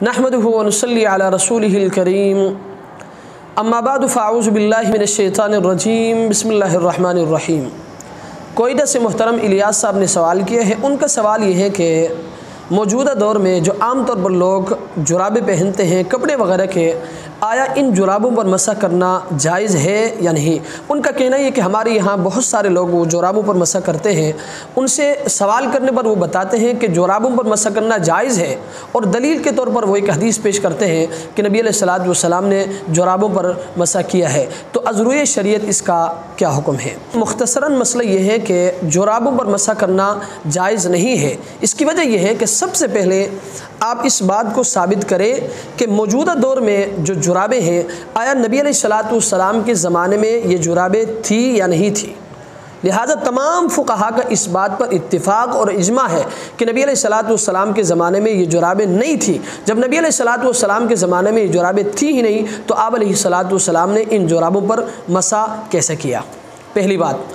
नहमदुहु व नुसल्ली अला रसूलिहिल करीम अम्मा बाद फ़अऊज़ु बिल्लाहि मिनश शैतानिर रजीम बिस्मिल्लाहिर रहमानिर रहीम। कोयटा से मोहतरम इलियास साहब ने सवाल किया है। उनका सवाल ये है कि मौजूदा दौर में जो आम तौर पर लोग जुराबें पहनते हैं कपड़े वगैरह के, आया इन जुराबों पर मसा करना जायज़ है या नहीं। उनका कहना है कि हमारे यहाँ बहुत सारे लोग वो जुराबों पर मसा करते हैं। उनसे सवाल करने पर वो बताते हैं कि जुराबों पर मसा करना जायज़ है और दलील के तौर पर वो एक हदीस पेश करते हैं कि नबी अलैहिस्सलातु वस्सलाम ने जुराबों पर मसा किया है। तो अज़रूए शरीयत इसका क्या हुक्म है। मुख्तसरन मसला ये है कि जुराबों पर मसा करना जायज़ नहीं है। इसकी वजह यह है कि सबसे पहले आप इस बात को साबित करें कि मौजूदा दौर में जो जुराबें हैं, आया नबी अलैहिस्सलातु वस्सलाम के ज़माने में ये जुराबें थी या नहीं थी। लिहाजा तमाम फुक़हा का इस बात पर इत्तिफ़ाक़ और इजमा है कि नबी अलैहिस्सलातु वस्सलाम के ज़माने में ये जुराबें नहीं थी। जब नबी अलैहिस्सलातु वस्सलाम के ज़माने में ये जुराबें थी ही नहीं तो आप अलैहिस्सलातु वस्सलाम ने इन जुराबों पर मसा कैसे किया, पहली बात।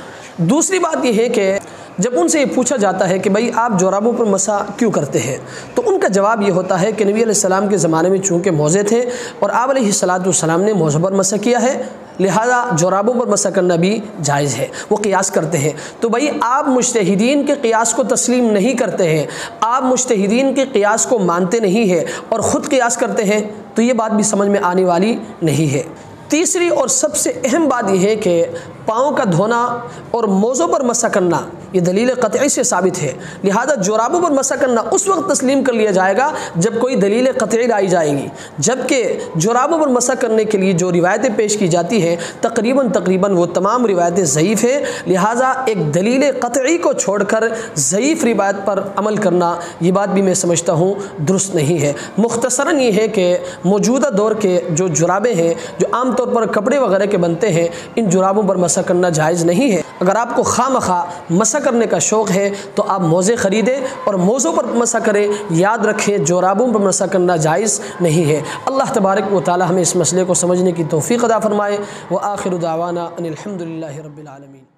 दूसरी बात यह है कि जब उनसे ये पूछा जाता है कि भाई आप जुराबों पर मसा क्यों करते हैं, तो उनका जवाब ये होता है कि नबी अलैहिस्सलाम के ज़माने में चूँकि मौज़े थे और आप अलैहिस्सलातु वस्सलाम ने मौज़ों पर मसा किया है, लिहाजा जुराबों पर मसा करना भी जायज़ है। वो क़ियास करते हैं। तो भाई आप मुज्तहिदीन के क़ियास को तस्लीम नहीं करते हैं, आप मुज्तहिदीन के क़ियास को मानते नहीं हैं और ख़ुद क़ियास करते हैं, तो ये बात भी समझ में आने वाली नहीं है। तीसरी और सबसे अहम बात यह है कि पाँव का धोना और मोज़ों पर मसा करना ये दलील क़तई से साबित है। लिहाजा जुराबों पर मसा करना उस वक्त तस्लीम कर लिया जाएगा जब कोई दलील क़तई लाई जाएगी, जबकि जुराबों पर मसा करने के लिए जो रिवायतें पेश की जाती हैं तकरीबन वो तमाम रिवायतें ज़ईफ़ हैं। लिहाजा एक दलील क़तई को छोड़कर ज़ईफ़ रिवायत पर अमल करना ये बात भी मैं समझता हूँ दुरुस्त नहीं है। मुख्तसरन ये है कि मौजूदा दौर के जो जुराबें हैं जो आम तौर पर कपड़े वगैरह के बनते हैं, इन जुराबों पर मसा करना जायज़ नहीं है। अगर आपको खामखा मसा करने का शौक़ है तो आप मोज़े ख़रीदें और मोज़ों पर मसा करें। याद रखें जुराबों पर मसा करना जायज़ नहीं है। अल्लाह तबारक व तआला हमें इस मसले को समझने की तौफ़ीक़ अता फ़रमाए। व आखिरु दावाना अनिल हम्दुलिल्लाहि रब्बिल आलमीन।